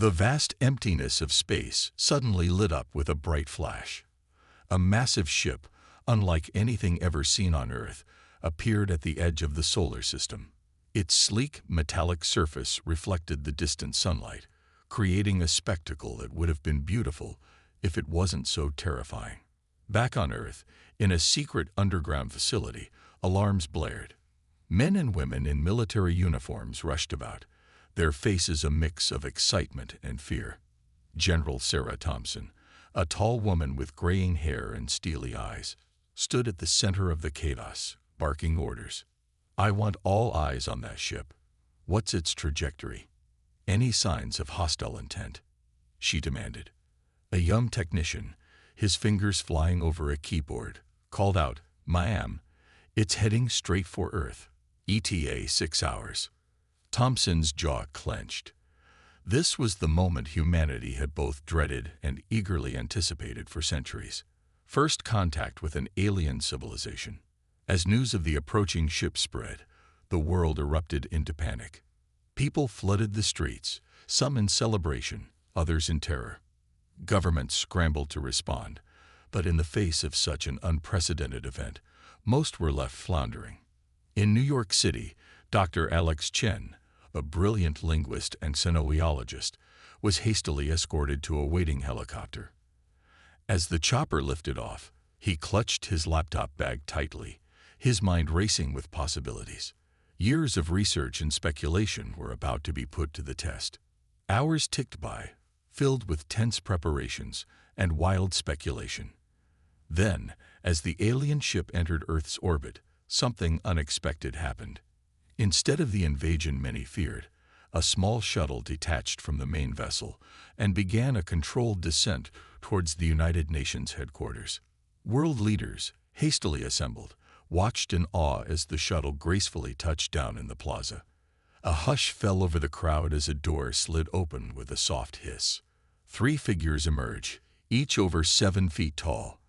The vast emptiness of space suddenly lit up with a bright flash. A massive ship, unlike anything ever seen on Earth, appeared at the edge of the solar system. Its sleek, metallic surface reflected the distant sunlight, creating a spectacle that would have been beautiful if it wasn't so terrifying. Back on Earth, in a secret underground facility, alarms blared. Men and women in military uniforms rushed about, their faces a mix of excitement and fear. General Sarah Thompson, a tall woman with graying hair and steely eyes, stood at the center of the chaos, barking orders. "I want all eyes on that ship. What's its trajectory? Any signs of hostile intent?" she demanded. A young technician, his fingers flying over a keyboard, called out, "Ma'am, it's heading straight for Earth. ETA 6 hours." Thompson's jaw clenched. This was the moment humanity had both dreaded and eagerly anticipated for centuries. First contact with an alien civilization. As news of the approaching ship spread, the world erupted into panic. People flooded the streets, some in celebration, others in terror. Governments scrambled to respond, but in the face of such an unprecedented event, most were left floundering. In New York City, Dr. Alex Chen, a brilliant linguist and sinologist, was hastily escorted to a waiting helicopter. As the chopper lifted off, he clutched his laptop bag tightly, his mind racing with possibilities. Years of research and speculation were about to be put to the test. Hours ticked by, filled with tense preparations and wild speculation. Then, as the alien ship entered Earth's orbit, something unexpected happened. Instead of the invasion many feared, a small shuttle detached from the main vessel and began a controlled descent towards the United Nations headquarters. World leaders, hastily assembled, watched in awe as the shuttle gracefully touched down in the plaza. A hush fell over the crowd as a door slid open with a soft hiss. 3 figures emerged, each over 7 feet tall.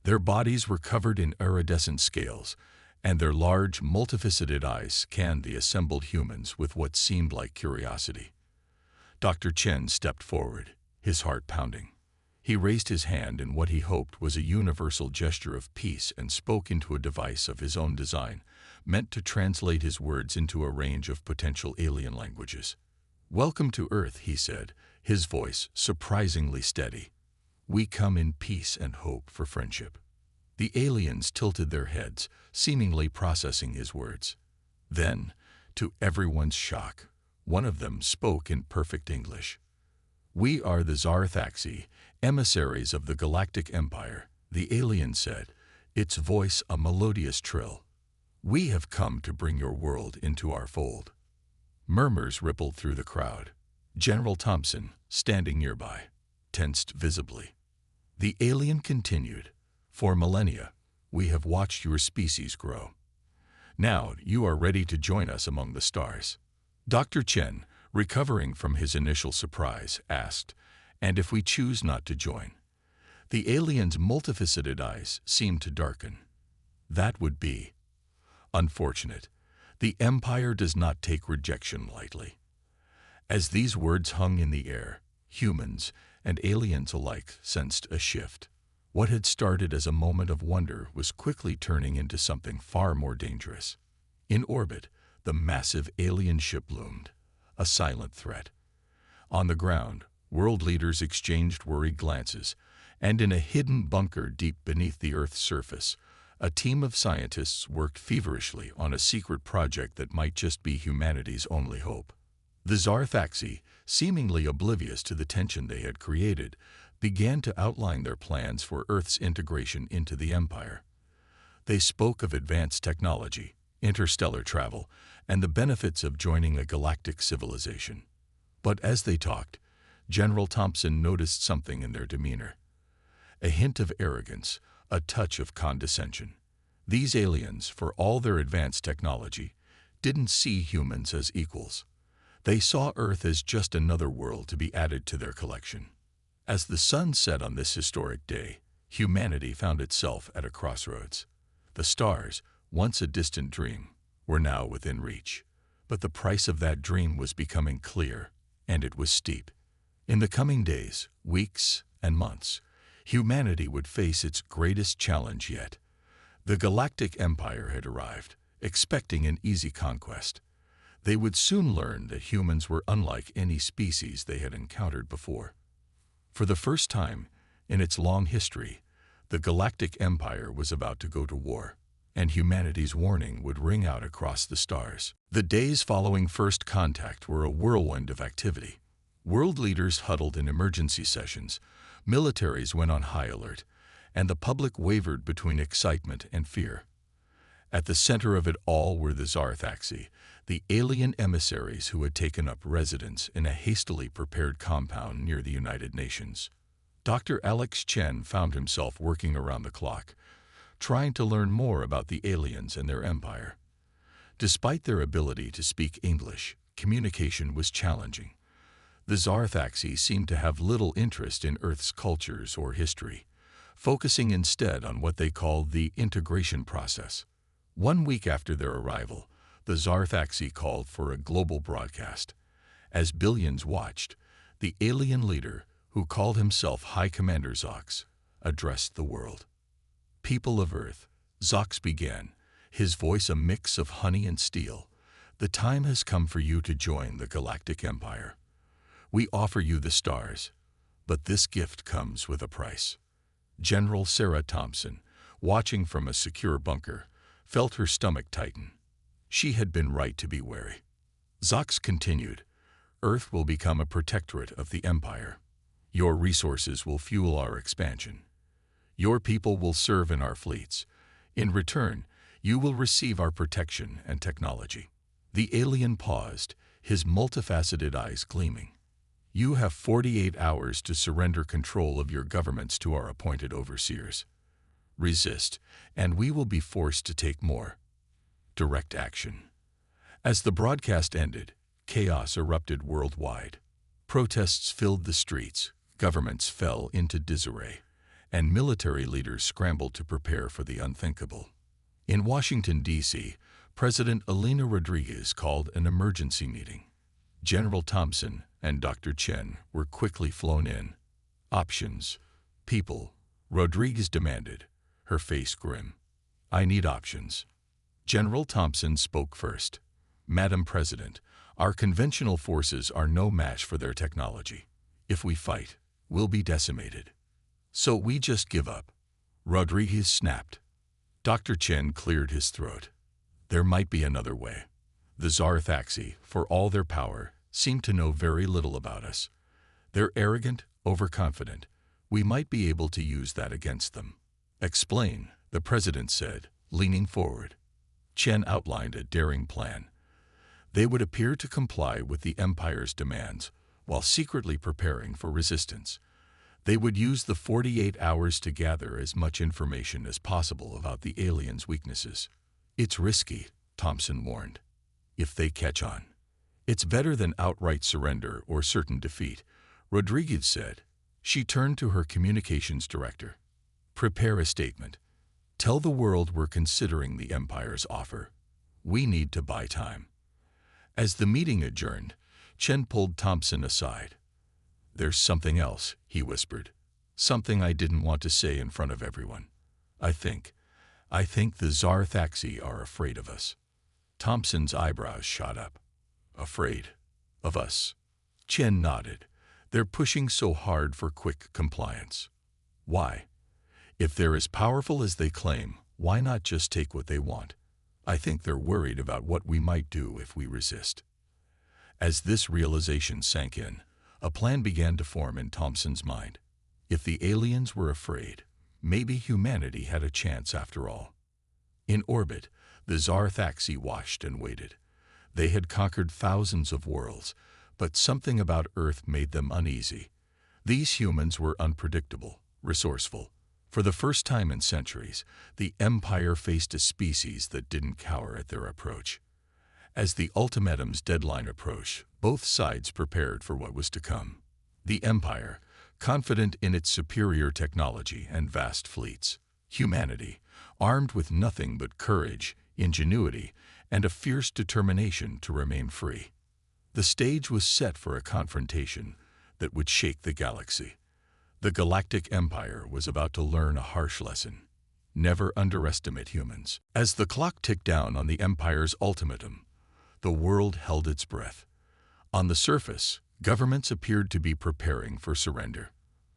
Their bodies were covered in iridescent scales, and their large, multifaceted eyes scanned the assembled humans with what seemed like curiosity. Dr. Chen stepped forward, his heart pounding. He raised his hand in what he hoped was a universal gesture of peace and spoke into a device of his own design, meant to translate his words into a range of potential alien languages. "Welcome to Earth," he said, his voice surprisingly steady. "We come in peace and hope for friendship." The aliens tilted their heads, seemingly processing his words. Then, to everyone's shock, one of them spoke in perfect English. "We are the Zarthaxi, emissaries of the Galactic Empire," the alien said, its voice a melodious trill. "We have come to bring your world into our fold." Murmurs rippled through the crowd. General Thompson, standing nearby, tensed visibly. The alien continued, "For millennia, we have watched your species grow. Now you are ready to join us among the stars." Dr. Chen, recovering from his initial surprise, asked, "And if we choose not to join?" The alien's multifaceted eyes seemed to darken. "That would be unfortunate. The Empire does not take rejection lightly." As these words hung in the air, humans and aliens alike sensed a shift. What had started as a moment of wonder was quickly turning into something far more dangerous. In orbit, the massive alien ship loomed, a silent threat. On the ground, world leaders exchanged worried glances, and in a hidden bunker deep beneath the Earth's surface, a team of scientists worked feverishly on a secret project that might just be humanity's only hope. The Zarthaxi, seemingly oblivious to the tension they had created, began to outline their plans for Earth's integration into the Empire. They spoke of advanced technology, interstellar travel, and the benefits of joining a galactic civilization. But as they talked, General Thompson noticed something in their demeanor. A hint of arrogance, a touch of condescension. These aliens, for all their advanced technology, didn't see humans as equals. They saw Earth as just another world to be added to their collection. As the sun set on this historic day, humanity found itself at a crossroads. The stars, once a distant dream, were now within reach. But the price of that dream was becoming clear, and it was steep. In the coming days, weeks, and months, humanity would face its greatest challenge yet. The Galactic Empire had arrived, expecting an easy conquest. They would soon learn that humans were unlike any species they had encountered before. For the first time in its long history, the Galactic Empire was about to go to war, and humanity's warning would ring out across the stars. The days following first contact were a whirlwind of activity. World leaders huddled in emergency sessions, militaries went on high alert, and the public wavered between excitement and fear. At the center of it all were the Zarthaxi, the alien emissaries who had taken up residence in a hastily prepared compound near the United Nations. Dr. Alex Chen found himself working around the clock, trying to learn more about the aliens and their empire. Despite their ability to speak English, communication was challenging. The Zarthaxi seemed to have little interest in Earth's cultures or history, focusing instead on what they called the integration process. 1 week after their arrival, the Zarthaxi called for a global broadcast. As billions watched, the alien leader, who called himself High Commander Zox, addressed the world. People of Earth, Zox began, his voice a mix of honey and steel. The time has come for you to join the Galactic Empire. We offer you the stars, but this gift comes with a price. General Sarah Thompson, watching from a secure bunker, felt her stomach tighten. She had been right to be wary. Zox continued, Earth will become a protectorate of the Empire. Your resources will fuel our expansion. Your people will serve in our fleets. In return, you will receive our protection and technology. The alien paused, his multifaceted eyes gleaming. You have 48 hours to surrender control of your governments to our appointed overseers. Resist, and we will be forced to take more direct action. As the broadcast ended, chaos erupted worldwide. Protests filled the streets, governments fell into disarray, and military leaders scrambled to prepare for the unthinkable. In Washington, D.C., President Elena Rodriguez called an emergency meeting. General Thompson and Dr. Chen were quickly flown in. Options. People, Rodriguez demanded, her face grim. I need options. General Thompson spoke first. Madam President, our conventional forces are no match for their technology. If we fight, we'll be decimated. So we just give up. Rodriguez snapped. Dr. Chen cleared his throat. There might be another way. The Zarthaxi, for all their power, seem to know very little about us. They're arrogant, overconfident. We might be able to use that against them. Explain, the president said, leaning forward. Chen outlined a daring plan. They would appear to comply with the Empire's demands while secretly preparing for resistance. They would use the 48 hours to gather as much information as possible about the aliens' weaknesses. It's risky, Thompson warned. If they catch on, it's better than outright surrender or certain defeat, Rodriguez said. She turned to her communications director. Prepare a statement. Tell the world we're considering the Empire's offer. We need to buy time. As the meeting adjourned, Chen pulled Thompson aside. There's something else, he whispered. Something I didn't want to say in front of everyone. I think the Zarthaxi are afraid of us. Thompson's eyebrows shot up. Afraid of us? Chen nodded. They're pushing so hard for quick compliance. Why? If they're as powerful as they claim, why not just take what they want? I think they're worried about what we might do if we resist. As this realization sank in, a plan began to form in Thompson's mind. If the aliens were afraid, maybe humanity had a chance after all. In orbit, the Zarthaxi watched and waited. They had conquered thousands of worlds, but something about Earth made them uneasy. These humans were unpredictable, resourceful. For the first time in centuries, the Empire faced a species that didn't cower at their approach. As the ultimatum's deadline approached, both sides prepared for what was to come. The Empire, confident in its superior technology and vast fleets. Humanity, armed with nothing but courage, ingenuity, and a fierce determination to remain free. The stage was set for a confrontation that would shake the galaxy. The Galactic Empire was about to learn a harsh lesson. Never underestimate humans. As the clock ticked down on the Empire's ultimatum, the world held its breath. On the surface, governments appeared to be preparing for surrender.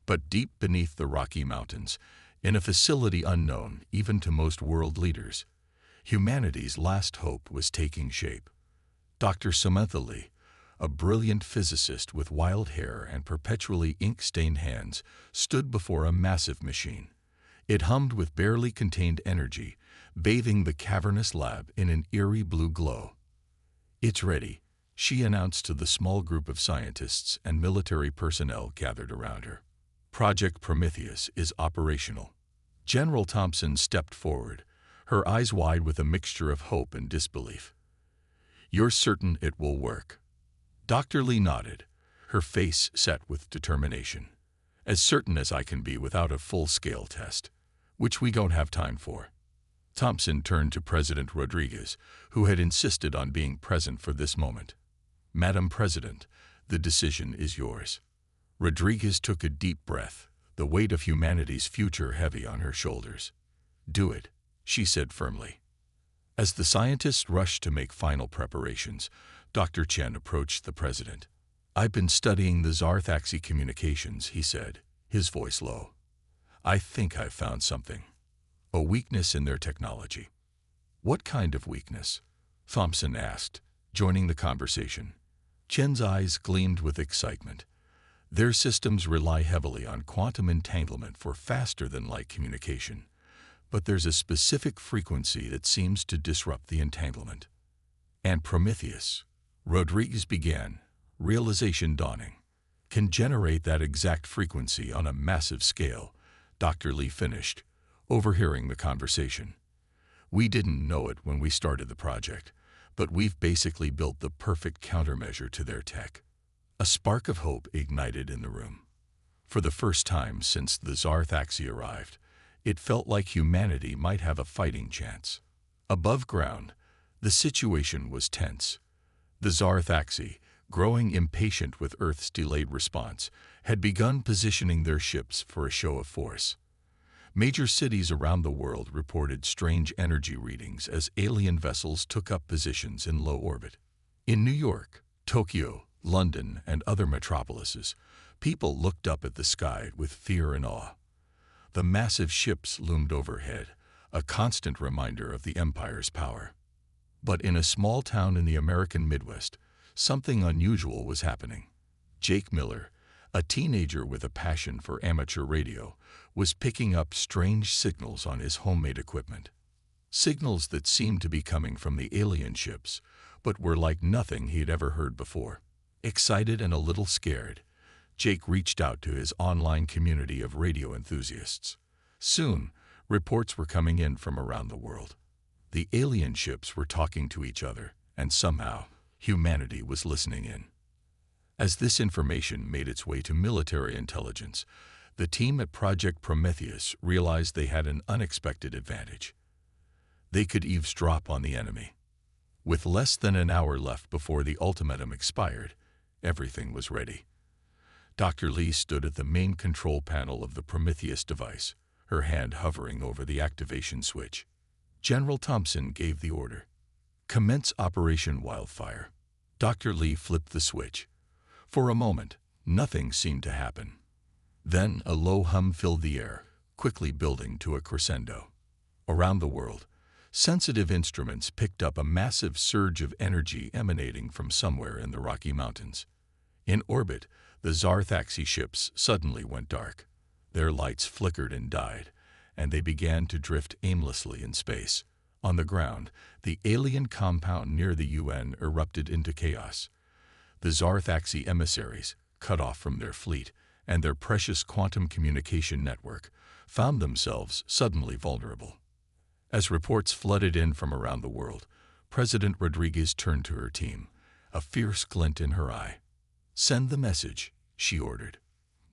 But deep beneath the Rocky Mountains, in a facility unknown even to most world leaders, humanity's last hope was taking shape. Dr. Samantha Lee, a brilliant physicist with wild hair and perpetually ink-stained hands, stood before a massive machine. It hummed with barely contained energy, bathing the cavernous lab in an eerie blue glow. "It's ready," she announced to the small group of scientists and military personnel gathered around her. "Project Prometheus is operational." General Thompson stepped forward, her eyes wide with a mixture of hope and disbelief. "You're certain it will work?" Dr. Lee nodded, her face set with determination. "As certain as I can be without a full-scale test, which we don't have time for." Thompson turned to President Rodriguez, who had insisted on being present for this moment. "Madam President, the decision is yours." Rodriguez took a deep breath, the weight of humanity's future heavy on her shoulders. "Do it," she said firmly. As the scientists rushed to make final preparations, Dr. Chen approached the president. "I've been studying the Zarthaxi communications," he said, his voice low. "I think I've found something. A weakness in their technology." "What kind of weakness?" Thompson asked, joining the conversation. Chen's eyes gleamed with excitement. "Their systems rely heavily on quantum entanglement for faster-than-light communication, but there's a specific frequency that seems to disrupt the entanglement." "And Prometheus," Rodriguez began, realization dawning, "can generate that exact frequency on a massive scale," Dr. Lee finished, overhearing the conversation. "We didn't know it when we started the project, but we've basically built the perfect countermeasure to their tech." A spark of hope ignited in the room. For the first time since the Zarthaxi arrived, it felt like humanity might have a fighting chance. Above ground, the situation was tense. The Zarthaxi, growing impatient with Earth's delayed response, had begun positioning their ships for a show of force. Major cities around the world reported strange energy readings as alien vessels took up positions in low orbit. In New York, Tokyo, London, and other metropolises, people looked up at the sky with fear and awe. The massive ships loomed overhead, a constant reminder of the Empire's power. But in a small town in the American Midwest, something unusual was happening. Jake Miller, a teenager with a passion for amateur radio, was picking up strange signals on his homemade equipment. Signals that seemed to be coming from the alien ships, but were like nothing he'd ever heard before. Excited and a little scared, Jake reached out to his online community of radio enthusiasts. Soon, reports were coming in from around the world. The alien ships were talking to each other, and somehow, humanity was listening in. As this information made its way to military intelligence, the team at Project Prometheus realized they had an unexpected advantage. They could eavesdrop on the enemy. With less than an hour left before the ultimatum expired, everything was ready. Dr. Lee stood at the main control panel of the Prometheus device, her hand hovering over the activation switch. General Thompson gave the order. "Commence Operation Wildfire." Dr. Lee flipped the switch. For a moment, nothing seemed to happen. Then a low hum filled the air, quickly building to a crescendo. Around the world, sensitive instruments picked up a massive surge of energy emanating from somewhere in the Rocky Mountains. In orbit, the Zarthaxi ships suddenly went dark. Their lights flickered and died, and they began to drift aimlessly in space. On the ground, the alien compound near the UN erupted into chaos. The Zarthaxi emissaries, cut off from their fleet and their precious quantum communication network, found themselves suddenly vulnerable. As reports flooded in from around the world, President Rodriguez turned to her team, a fierce glint in her eye. "Send the message," she ordered.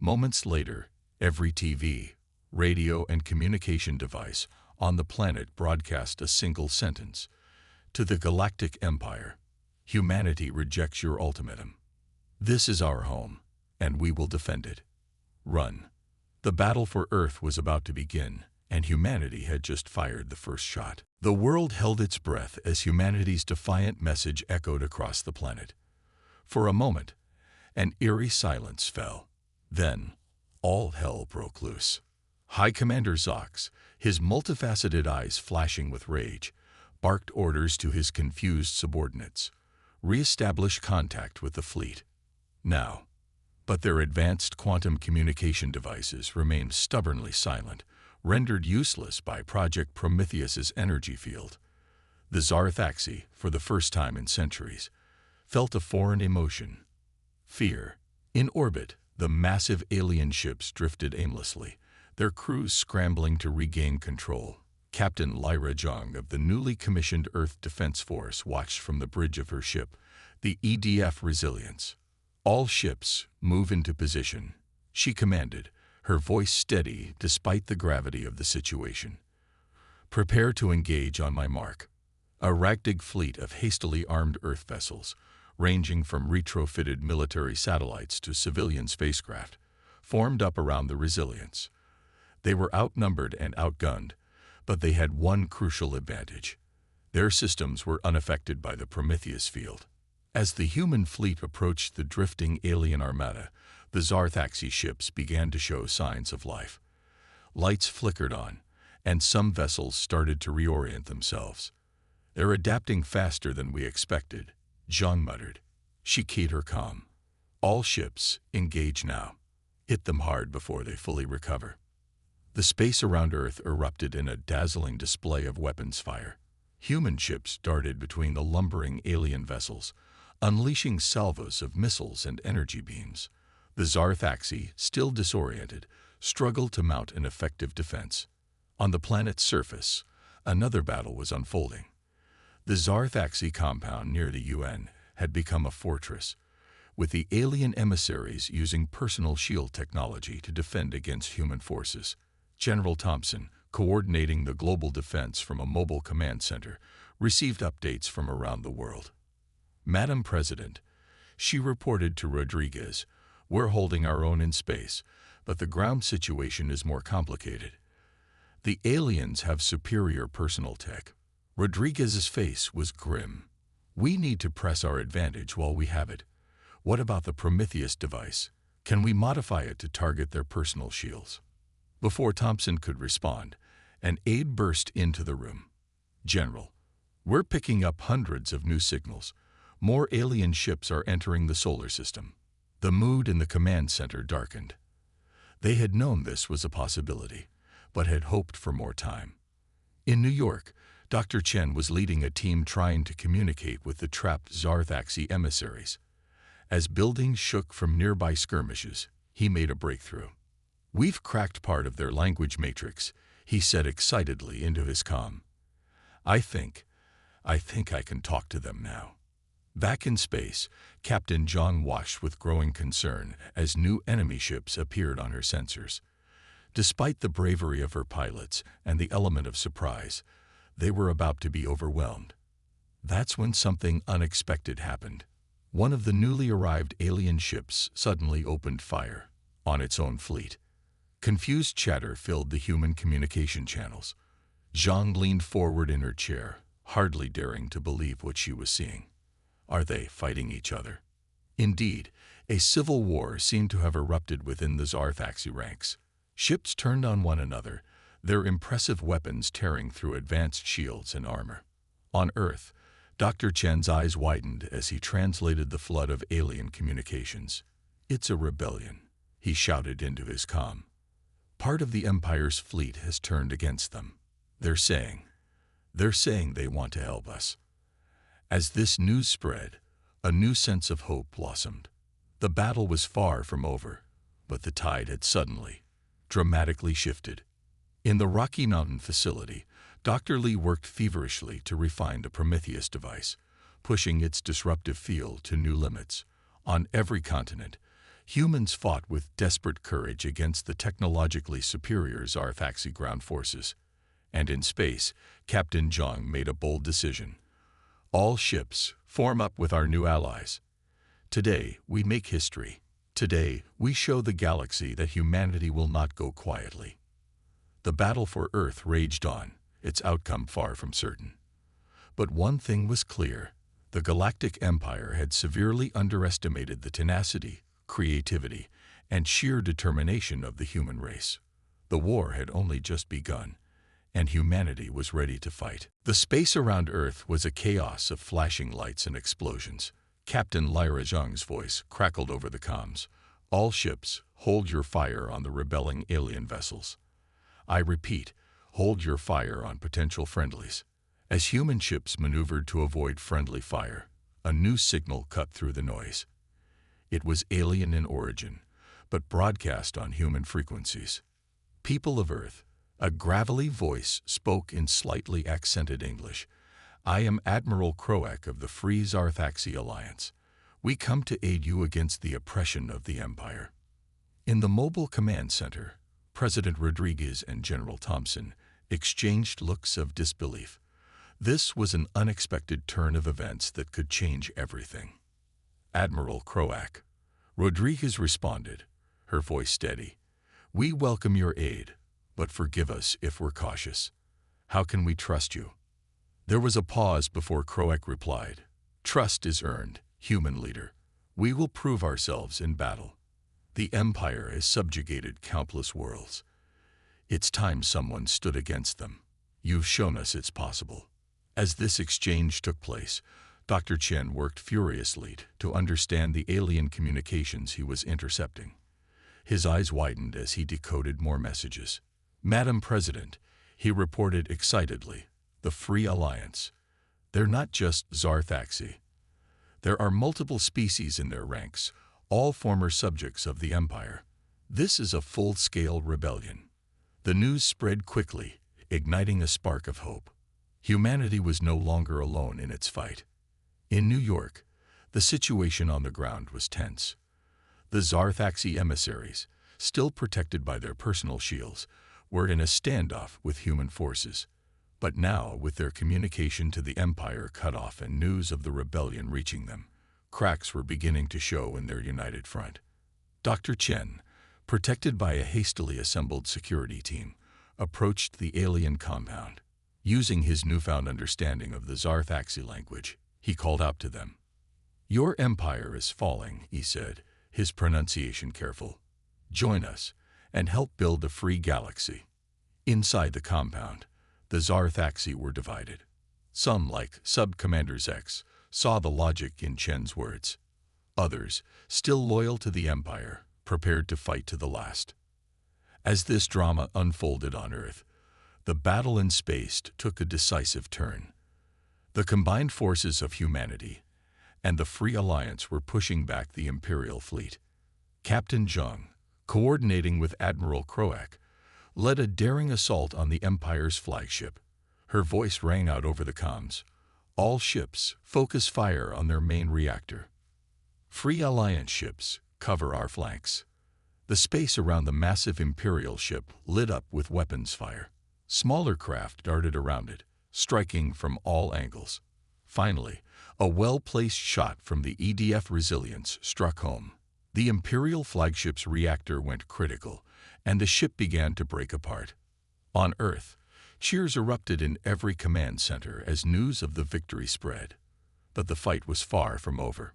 Moments later, every TV, radio, and communication device on the planet broadcast a single sentence. "To the Galactic Empire, humanity rejects your ultimatum. This is our home, and we will defend it. Run. The battle for Earth was about to begin, and humanity had just fired the first shot. The world held its breath as humanity's defiant message echoed across the planet. For a moment, an eerie silence fell. Then, all hell broke loose. High Commander Zox, his multifaceted eyes flashing with rage, barked orders to his confused subordinates. Re-establish contact with the fleet. Now. But their advanced quantum communication devices remained stubbornly silent, rendered useless by Project Prometheus's energy field. The Zarthaxi, for the first time in centuries, felt a foreign emotion. Fear. In orbit, the massive alien ships drifted aimlessly, their crews scrambling to regain control. Captain Lyra Jung of the newly commissioned Earth Defense Force watched from the bridge of her ship, the EDF Resilience. All ships, move into position, she commanded, her voice steady despite the gravity of the situation. Prepare to engage on my mark. A ragtag fleet of hastily armed Earth vessels, ranging from retrofitted military satellites to civilian spacecraft, formed up around the Resilience. They were outnumbered and outgunned, but they had one crucial advantage. Their systems were unaffected by the Prometheus field. As the human fleet approached the drifting alien armada, the Zarthaxi ships began to show signs of life. Lights flickered on, and some vessels started to reorient themselves. They're adapting faster than we expected, Zhang muttered. She keyed her comm. All ships, engage now. Hit them hard before they fully recover. The space around Earth erupted in a dazzling display of weapons fire. Human ships darted between the lumbering alien vessels, unleashing salvos of missiles and energy beams. The Zarthaxi, still disoriented, struggled to mount an effective defense. On the planet's surface, another battle was unfolding. The Zarthaxi compound near the UN had become a fortress, with the alien emissaries using personal shield technology to defend against human forces. General Thompson, coordinating the global defense from a mobile command center, received updates from around the world. Madam President, she reported to Rodriguez, we're holding our own in space, but the ground situation is more complicated. The aliens have superior personal tech. Rodriguez's face was grim. We need to press our advantage while we have it. What about the Prometheus device? Can we modify it to target their personal shields? Before Thompson could respond, an aide burst into the room. General, we're picking up hundreds of new signals. More alien ships are entering the solar system. The mood in the command center darkened. They had known this was a possibility, but had hoped for more time. In New York, Dr. Chen was leading a team trying to communicate with the trapped Zarthaxi emissaries. As buildings shook from nearby skirmishes, he made a breakthrough. We've cracked part of their language matrix, he said excitedly into his comm. I think I can talk to them now. Back in space, Captain Zhang watched with growing concern as new enemy ships appeared on her sensors. Despite the bravery of her pilots and the element of surprise, they were about to be overwhelmed. That's when something unexpected happened. One of the newly arrived alien ships suddenly opened fire on its own fleet. Confused chatter filled the human communication channels. Zhang leaned forward in her chair, hardly daring to believe what she was seeing. Are they fighting each other? Indeed, a civil war seemed to have erupted within the Zarthaxi ranks. Ships turned on one another, their impressive weapons tearing through advanced shields and armor. On Earth, Dr. Chen's eyes widened as he translated the flood of alien communications. It's a rebellion, he shouted into his comm. Part of the Empire's fleet has turned against them. They're saying they want to help us. As this news spread, a new sense of hope blossomed. The battle was far from over, but the tide had suddenly, dramatically shifted. In the Rocky Mountain facility, Dr. Lee worked feverishly to refine the Prometheus device, pushing its disruptive field to new limits. On every continent, humans fought with desperate courage against the technologically superior Zarthaxi ground forces. And in space, Captain Zhang made a bold decision. All ships, form up with our new allies. Today, we make history. Today, we show the galaxy that humanity will not go quietly. The battle for Earth raged on, its outcome far from certain. But one thing was clear: the Galactic Empire had severely underestimated the tenacity, creativity, and sheer determination of the human race. The war had only just begun, and humanity was ready to fight. The space around Earth was a chaos of flashing lights and explosions. Captain Lyra Zhang's voice crackled over the comms. "All ships, hold your fire on the rebelling alien vessels. I repeat, hold your fire on potential friendlies." As human ships maneuvered to avoid friendly fire, a new signal cut through the noise. It was alien in origin, but broadcast on human frequencies. "People of Earth," a gravelly voice spoke in slightly accented English. "I am Admiral Croak of the Free Zarthaxi Alliance. We come to aid you against the oppression of the Empire." In the mobile command center, President Rodriguez and General Thompson exchanged looks of disbelief. This was an unexpected turn of events that could change everything. "Admiral Croak," Rodriguez responded, her voice steady, "we welcome your aid, but forgive us if we're cautious. How can we trust you?" There was a pause before Croak replied, "Trust is earned, human leader. We will prove ourselves in battle. The Empire has subjugated countless worlds. It's time someone stood against them. You've shown us it's possible." As this exchange took place, Dr. Chen worked furiously to understand the alien communications he was intercepting. His eyes widened as he decoded more messages. "Madam President," he reported excitedly, "the Free Alliance. They're not just Zarthaxi. There are multiple species in their ranks, all former subjects of the Empire. This is a full-scale rebellion." The news spread quickly, igniting a spark of hope. Humanity was no longer alone in its fight. In New York, the situation on the ground was tense. The Zarthaxi emissaries, still protected by their personal shields, were in a standoff with human forces. But now, with their communication to the Empire cut off and news of the rebellion reaching them, cracks were beginning to show in their united front. Dr. Chen, protected by a hastily assembled security team, approached the alien compound. Using his newfound understanding of the Zarthaxi language, he called out to them. "Your empire is falling," he said, his pronunciation careful. "Join us and help build a free galaxy." Inside the compound, the Zarthaxi were divided. Some, like Sub-Commander Zex, saw the logic in Chen's words. Others, still loyal to the Empire, prepared to fight to the last. As this drama unfolded on Earth, the battle in space took a decisive turn. The combined forces of humanity and the Free Alliance were pushing back the Imperial fleet. Captain Zhang, coordinating with Admiral Croak, led a daring assault on the Empire's flagship. Her voice rang out over the comms. "All ships, focus fire on their main reactor. Free Alliance ships, cover our flanks." The space around the massive Imperial ship lit up with weapons fire. Smaller craft darted around it, striking from all angles. Finally, a well-placed shot from the EDF Resilience struck home. The Imperial flagship's reactor went critical, and the ship began to break apart. On Earth, cheers erupted in every command center as news of the victory spread. But the fight was far from over.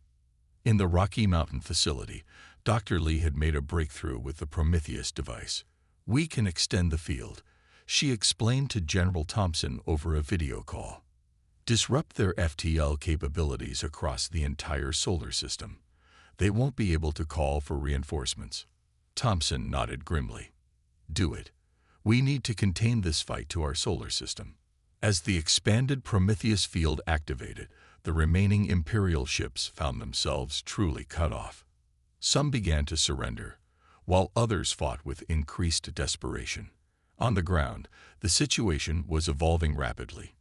In the Rocky Mountain facility, Dr. Lee had made a breakthrough with the Prometheus device. "We can extend the field," she explained to General Thompson over a video call. "Disrupt their FTL capabilities across the entire solar system. They won't be able to call for reinforcements." Thompson nodded grimly. "Do it. We need to contain this fight to our solar system." As the expanded Prometheus field activated, the remaining Imperial ships found themselves truly cut off. Some began to surrender, while others fought with increased desperation. On the ground, the situation was evolving rapidly.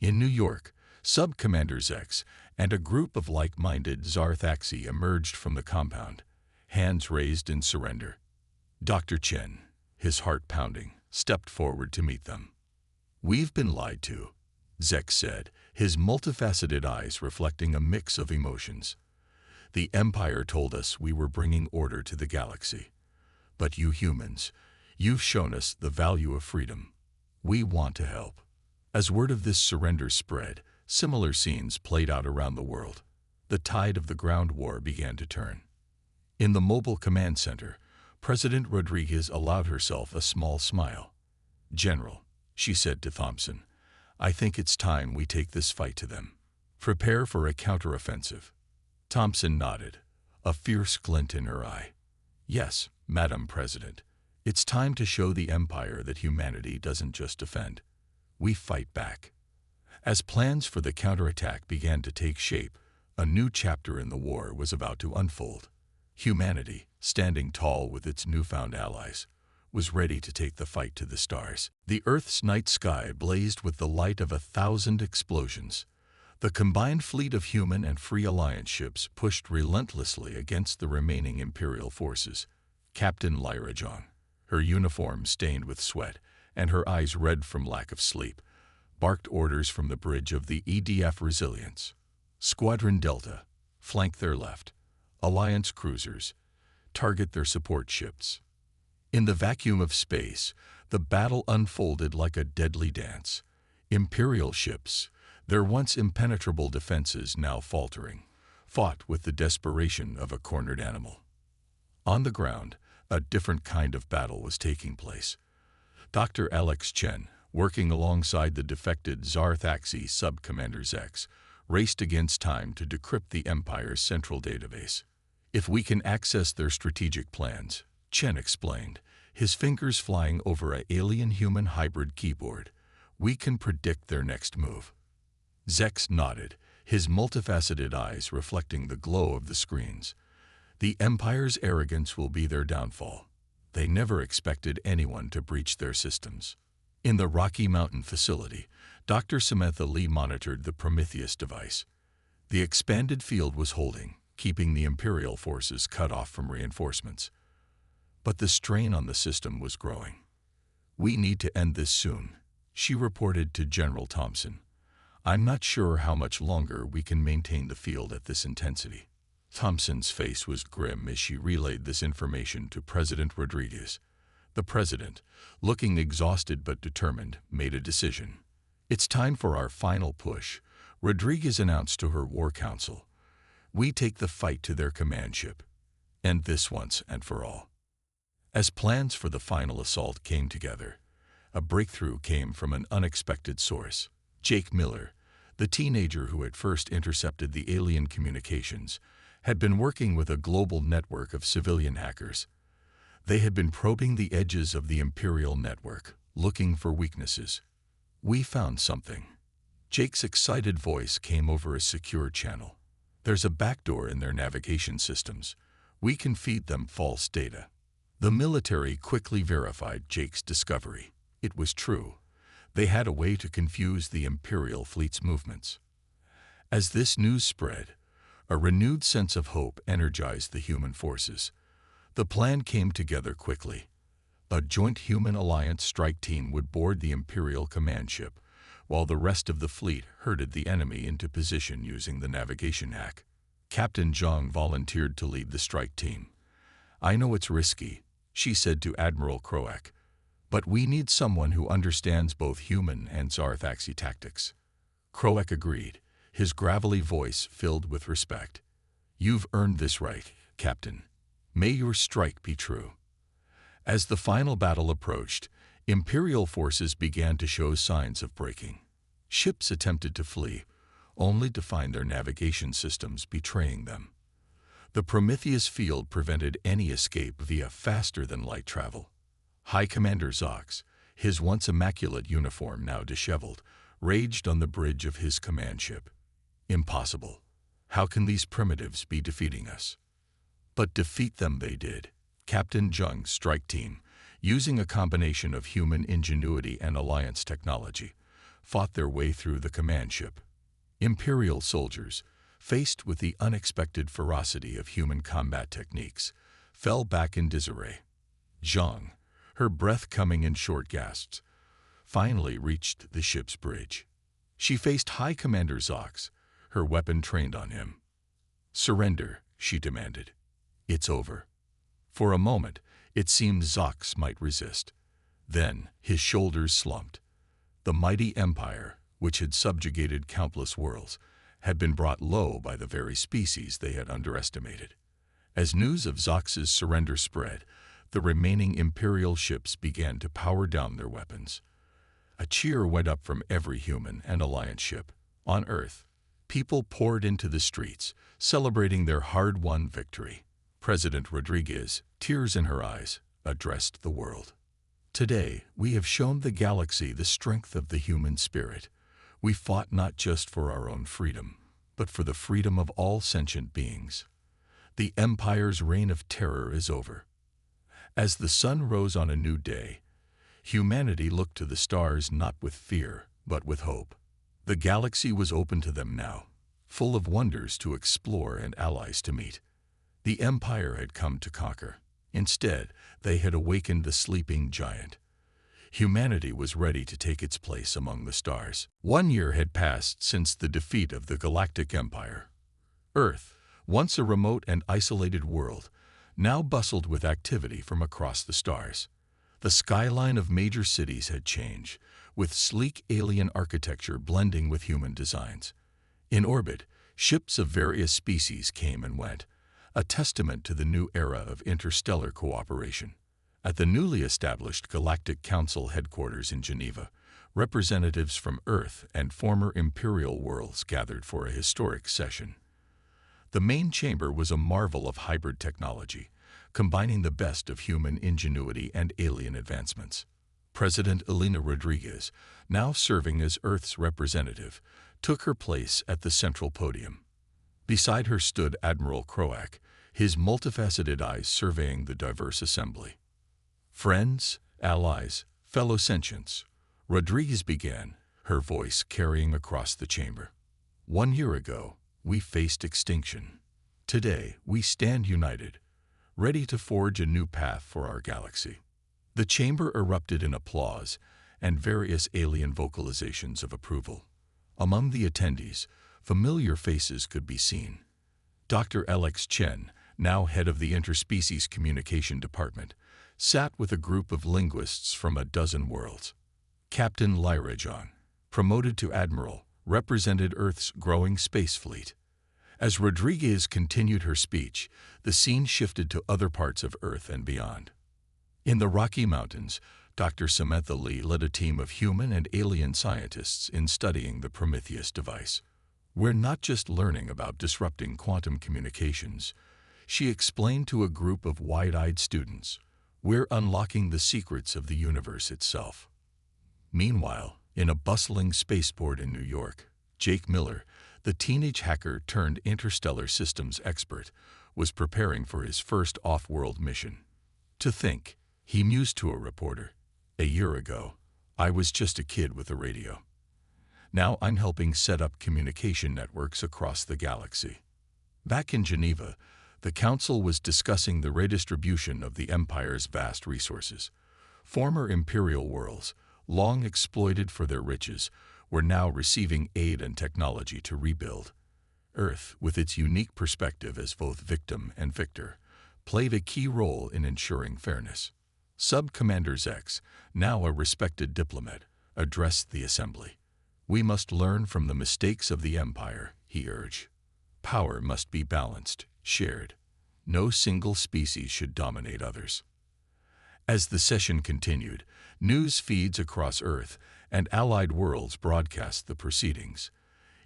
In New York, Sub-Commander Zex and a group of like-minded Zarthaxi emerged from the compound, hands raised in surrender. Dr. Chen, his heart pounding, stepped forward to meet them. "We've been lied to," Zex said, his multifaceted eyes reflecting a mix of emotions. The Empire told us we were bringing order to the galaxy. But you humans, you've shown us the value of freedom. We want to help." As word of this surrender spread, similar scenes played out around the world. The tide of the ground war began to turn. In the mobile command center, President Rodriguez allowed herself a small smile. "General," she said to Thompson, "I think it's time we take this fight to them. Prepare for a counteroffensive." Thompson nodded, a fierce glint in her eye. "Yes, Madam President. It's time to show the Empire that humanity doesn't just defend. We fight back." As plans for the counterattack began to take shape, a new chapter in the war was about to unfold. Humanity, standing tall with its newfound allies, was ready to take the fight to the stars. The Earth's night sky blazed with the light of 1,000 explosions. The combined fleet of human and Free Alliance ships pushed relentlessly against the remaining Imperial forces. Captain Lyra Jong, her uniform stained with sweat and her eyes red from lack of sleep, barked orders from the bridge of the EDF Resilience. "Squadron Delta, flank their left. Alliance cruisers, target their support ships." In the vacuum of space, the battle unfolded like a deadly dance. Imperial ships, their once impenetrable defenses now faltering, fought with the desperation of a cornered animal. On the ground, a different kind of battle was taking place. Dr. Alex Chen, working alongside the defected Zarthaxi sub-commander Zex, raced against time to decrypt the Empire's central database. "If we can access their strategic plans," Chen explained, his fingers flying over an alien-human hybrid keyboard, "we can predict their next move." Zex nodded, his multifaceted eyes reflecting the glow of the screens. "The Empire's arrogance will be their downfall. They never expected anyone to breach their systems." In the Rocky Mountain facility, Dr. Samantha Lee monitored the Prometheus device. The expanded field was holding, keeping the Imperial forces cut off from reinforcements. But the strain on the system was growing. "We need to end this soon," she reported to General Thompson. "I'm not sure how much longer we can maintain the field at this intensity." Thompson's face was grim as she relayed this information to President Rodriguez. The president, looking exhausted but determined, made a decision. "It's time for our final push," Rodriguez announced to her war council. "We take the fight to their command ship. End this once and for all." As plans for the final assault came together, a breakthrough came from an unexpected source. Jake Miller, the teenager who had first intercepted the alien communications, had been working with a global network of civilian hackers. They had been probing the edges of the Imperial network, looking for weaknesses. "We found something." Jake's excited voice came over a secure channel. "There's a backdoor in their navigation systems. We can feed them false data." The military quickly verified Jake's discovery. It was true. They had a way to confuse the Imperial fleet's movements. As this news spread, a renewed sense of hope energized the human forces. The plan came together quickly. A joint human alliance strike team would board the Imperial command ship, while the rest of the fleet herded the enemy into position using the navigation hack. Captain Zhang volunteered to lead the strike team. "I know it's risky," she said to Admiral Croak, "but we need someone who understands both human and Zarthaxi tactics." Croak agreed, his gravelly voice filled with respect. "You've earned this right, Captain. May your strike be true." As the final battle approached, Imperial forces began to show signs of breaking. Ships attempted to flee, only to find their navigation systems betraying them. The Prometheus field prevented any escape via faster-than-light travel. High Commander Zox, his once immaculate uniform now disheveled, raged on the bridge of his command ship. "Impossible. How can these primitives be defeating us?" But defeat them they did. Captain Zhang's strike team, using a combination of human ingenuity and Alliance technology, fought their way through the command ship. Imperial soldiers, faced with the unexpected ferocity of human combat techniques, fell back in disarray. Zhang, her breath coming in short gasps, finally reached the ship's bridge. She faced High Commander Zox, her weapon trained on him. "Surrender," she demanded. It's over. For a moment, it seemed Zox might resist. Then, his shoulders slumped. The mighty empire, which had subjugated countless worlds, had been brought low by the very species they had underestimated. As news of Zox's surrender spread, the remaining Imperial ships began to power down their weapons. A cheer went up from every human and Alliance ship. On Earth, people poured into the streets, celebrating their hard-won victory. President Rodriguez, tears in her eyes, addressed the world. Today, we have shown the galaxy the strength of the human spirit. We fought not just for our own freedom, but for the freedom of all sentient beings. The Empire's reign of terror is over. As the sun rose on a new day, humanity looked to the stars not with fear, but with hope. The galaxy was open to them now, full of wonders to explore and allies to meet. The Empire had come to conquer. Instead, they had awakened the sleeping giant. Humanity was ready to take its place among the stars. 1 year had passed since the defeat of the Galactic Empire. Earth, once a remote and isolated world, now bustled with activity from across the stars. The skyline of major cities had changed, with sleek alien architecture blending with human designs. In orbit, ships of various species came and went, a testament to the new era of interstellar cooperation. At the newly established Galactic Council headquarters in Geneva, representatives from Earth and former Imperial worlds gathered for a historic session. The main chamber was a marvel of hybrid technology, combining the best of human ingenuity and alien advancements. President Elena Rodriguez, now serving as Earth's representative, took her place at the central podium. Beside her stood Admiral Croak, his multifaceted eyes surveying the diverse assembly. Friends, allies, fellow sentients, Rodriguez began, her voice carrying across the chamber. 1 year ago, we faced extinction. Today, we stand united, ready to forge a new path for our galaxy. The chamber erupted in applause and various alien vocalizations of approval. Among the attendees, familiar faces could be seen. Dr. Alex Chen, now head of the Interspecies Communication Department, sat with a group of linguists from a dozen worlds. Captain Lyra John, promoted to Admiral, represented Earth's growing space fleet. As Rodriguez continued her speech, the scene shifted to other parts of Earth and beyond. In the Rocky Mountains, Dr. Samantha Lee led a team of human and alien scientists in studying the Prometheus device. We're not just learning about disrupting quantum communications, she explained to a group of wide-eyed students. We're unlocking the secrets of the universe itself. Meanwhile, in a bustling spaceport in New York, Jake Miller, the teenage hacker turned interstellar systems expert, was preparing for his first off-world mission. To think, he mused to a reporter, "A year ago, I was just a kid with a radio. Now I'm helping set up communication networks across the galaxy." Back in Geneva, the Council was discussing the redistribution of the Empire's vast resources. Former Imperial worlds, long exploited for their riches, were now receiving aid and technology to rebuild. Earth, with its unique perspective as both victim and victor, played a key role in ensuring fairness. Sub-Commander Zex, now a respected diplomat, addressed the assembly. "We must learn from the mistakes of the Empire," he urged. "Power must be balanced, shared. No single species should dominate others." As the session continued, news feeds across Earth and allied worlds broadcast the proceedings.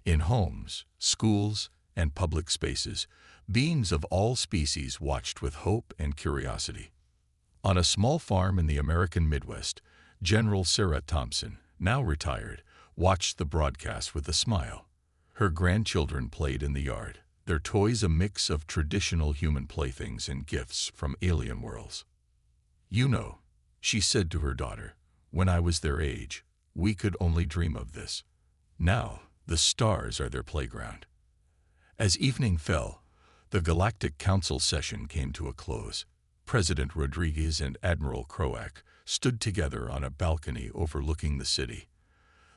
In homes, schools, and public spaces, beings of all species watched with hope and curiosity. On a small farm in the American Midwest, General Sarah Thompson, now retired, watched the broadcast with a smile. Her grandchildren played in the yard, their toys a mix of traditional human playthings and gifts from alien worlds. "You know," she said to her daughter, "when I was their age, we could only dream of this. Now, the stars are their playground." As evening fell, the Galactic Council session came to a close. President Rodriguez and Admiral Croak stood together on a balcony overlooking the city.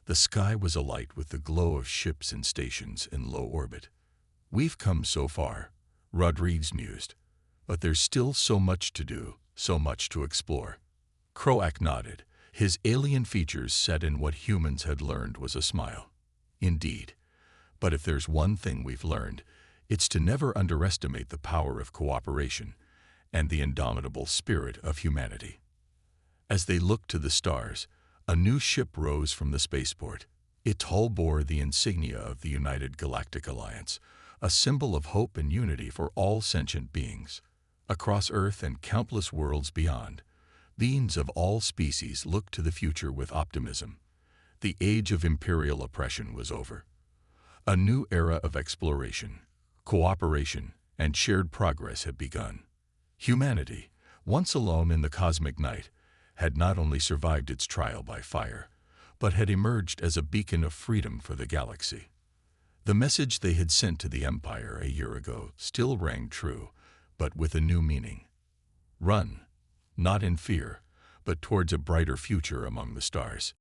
The sky was alight with the glow of ships and stations in low orbit. "We've come so far," Rodriguez mused. But there's still so much to do, so much to explore. Croak nodded, his alien features set in what humans had learned was a smile. Indeed. But if there's one thing we've learned, it's to never underestimate the power of cooperation and the indomitable spirit of humanity. As they looked to the stars, a new ship rose from the spaceport. Its hull bore the insignia of the United Galactic Alliance, a symbol of hope and unity for all sentient beings. Across Earth and countless worlds beyond, beings of all species looked to the future with optimism. The age of imperial oppression was over. A new era of exploration, cooperation, and shared progress had begun. Humanity, once alone in the cosmic night, had not only survived its trial by fire, but had emerged as a beacon of freedom for the galaxy. The message they had sent to the Empire a year ago still rang true, but with a new meaning. Run, not in fear, but towards a brighter future among the stars.